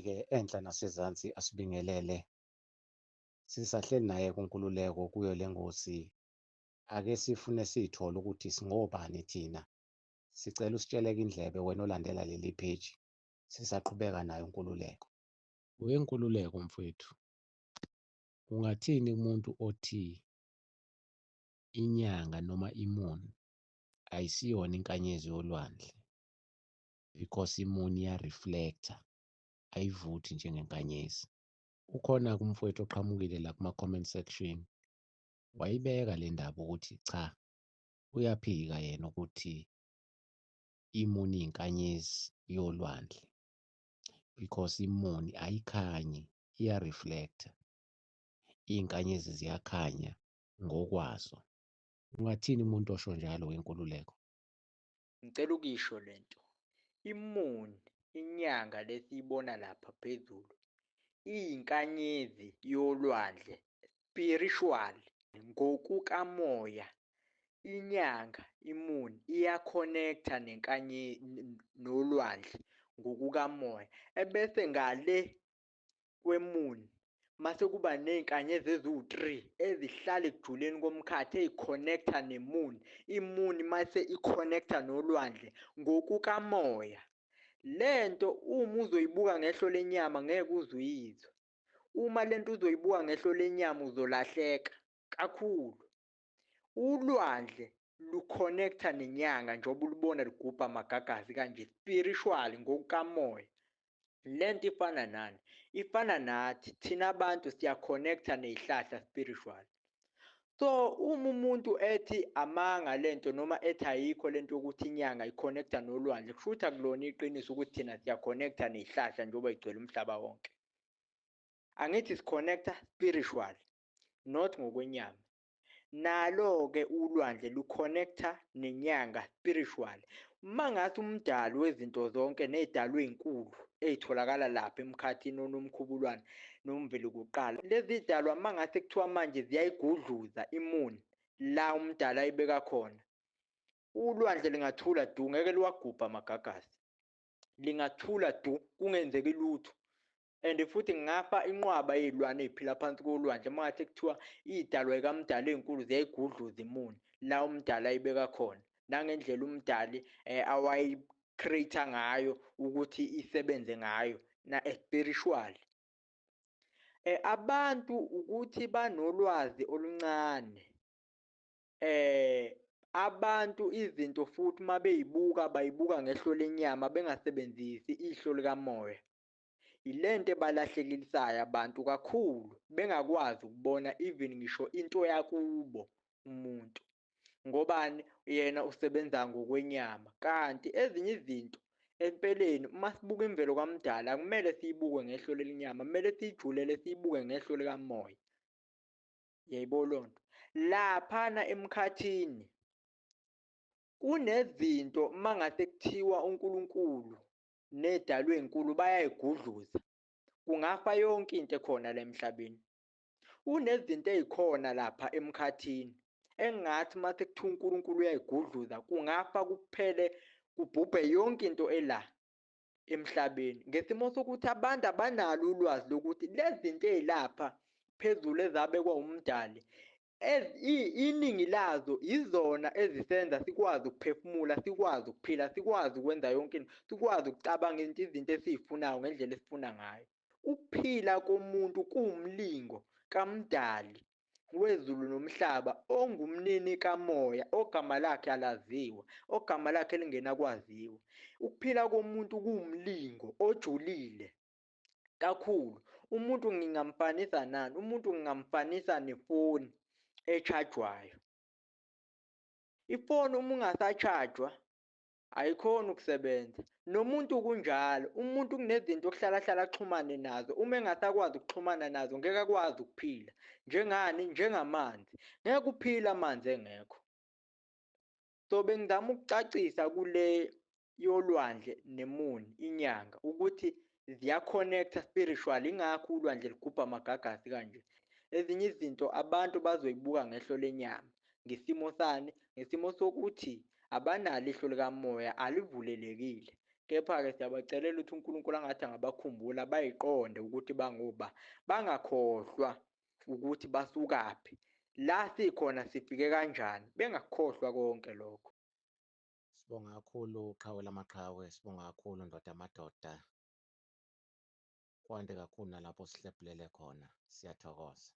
ke enhla nasezansi asibingelele. Sisahleli naye kuNkululeko kuyo le ngosi. Ake sifune siy'thole ukuthi singobani thina. Sicela usitsheleke indlebe wena olandela leli page. Sisaqhubeka nayo uNkululeko. Nkululeko mfowethu. Ungathini umuntu othi inyanga noma i-moon ayisiyona inkanyezi yolwandle because i-moon iya-reflector, ayivuthi njengenkanyezi. Ukhona-ke umfowethu oqhamukile la kuma-comment section wayibeka le ndaba ukuthi cha, uyaphika yena ukuthi i-moon iyinkanyezi yolwandle because i-moon ayikhanyi, iya-reflector. Iy'nkanyezi ziyakhanya ngokwazo. Ungathini umuntu osho njalo wenkululeko? Ngicela ukuyisho lento. I-moon, inyanga lesiyibona lapha phezulu, iyinkanyezi yolwandle, spiritual, ngokukamoya. Inyanga, i-moon, iya-connect-a nolwandle ngokukamoya. Ebese ngale kwe-moon mase kuba ney'nkanyezi eziwu-3 ezihlala ekujuleni komkhathi ey'connect-a ne-moon. I-moon mase i-connect-a nolwandle ngokukamoya. Lento uma uzoyibuka ngehlo lenyama ngeke uze uyizwe. Uma lento uzoyibuka ngehlo lenyama uzolahleka kakhulu. Ulwandle lu-connect-a nenyanga njengoba ulubona ligubha amagagasi kanje, spiritual, ngokukamoya. Lento ifana nani? Ifana nathi, thina abantu siya-connect-a ney'hlahla spiritual. So uma umuntu ethi amanga lento noma ethi ayikho lento yokuthi inyanga i-connect-a nolwandle, kusho ukuthi akulona iqiniso ukuthi thina siya-connect-a ney'hlahla njengoba igcwele umhlaba wonke. Angithi si-connect-a spiritual, not ngokwenyama. Nalo-ke ulwandle lu-connect-a nenyanga spiritual. Uma ngathi umdali wezinto zonke ney'dalwa ey'nkulu ey'tholakala lapha emkhathini onomkhubulwane nomveli kuqala, lezi dalwa uma ngase kuthiwa manje ziyayigudluza i-moon la umdala ayibeka khona, ulwandle lingathula du, ngeke liwagubhe amagagasi. Lingathula du, kungenzeki lutho. And futhi ngafa inqwaba yey'lwane ey'phila phansi kolwandle uma ngathi kuthiwa iy'dalwa y'kamdala ey'nkulu ziyayigudluza i-moon la umdala ayibeka khona, nangendlela umdali awayi-create-a ngayo ukuthi isebenze ngayo spiritual. Abantu ukuthi banolwazi oluncane. Abantu izinto futhi uma beyibuka bayibuka ngehlo lenyama bengasebenzisi ihlo likamoya. Ilento ebalahlekelisayo abantu kakhulu, bengakwazi ukubona even ngisho into yakubo umuntu. Ngobani? Yena usebenza ngokwenyama. Kanti ezinye izinto empeleni uma sibuka imvelo kamdala akumele siyibuke ngehlo lenyama, kumele siyijulele siyibuke ngehlo likamoya. Yayibona lonto? Laphana emkhathini kunezinto uma ngase kuthiwa uNkulunkulu nedalwa ey'nkulu bayayigudluza, kungafa yonke into ekhona la emhlabeni. Kunezinto ey'khona lapha emkhathini engathi mase kuthiwa uNkulunkulu uyayigudluza kungafa kuphele kubhubhe yonke into ela emhlabeni. Ngesimo sokuthi abantu abanalo ulwazi lokuthi lezi zinto ey'lapha phezulu ezabekwa umdali, iningi lazo izona ezisenza sikwazi ukuphefumula, sikwazi ukuphila, sikwazi ukwenza yonke into, sikwazi ukucabanga izinto esiy'funayo ngendlela esifuna ngayo. Ukuphila komuntu kuwumlingo kamdali wezulu nomhlaba ongumnini kamoya, ogama lakhe alaziwa, ogama lakhe lingenakwaziwa. Ukuphila komuntu kuwumlingo ojulile kakhulu. Umuntu ngingamfanisa nani? Umuntu ngingamfanisa nefoni eshajwayo. Ifoni uma ungasashajwa ayikhoni ukusebenza. Nomuntu kunjalo. Umuntu kunezinto okuhlala axhumane nazo. Uma engasakwazi ukuxhumana nazo ngeke akwazi ukuphila. Njengani? Njengamanzi. Ngeke uphile amanzi engekho. So bengizama ukucacisa kule yolwandle ne-moon, inyanga, ukuthi ziya-connect-a spiritual, ingakho ulwandle ligubha amagagasi kanje. Ezinye izinto abantu bazoyibuka ngehlo lenyama. Ngesimo sani? Ngesimo sokuthi abanalo ihlo likamoya, alivulelekile. Kepha-ke siyabacelela ukuthi uNkulunkulu angathi angabakhumbula bayiqonde ukuthi bangoba, bangakhohlwa ukuthi basukaphi, la sikhona sifike kanjani, bengakukhohlwa konke lokho. Sibonga kakhulu qhawe lamaqhawe, sibonga kakhulu ndoda yamadoda. Kwande kakhulu nalapho sihlephulele khona. Siyathokoza.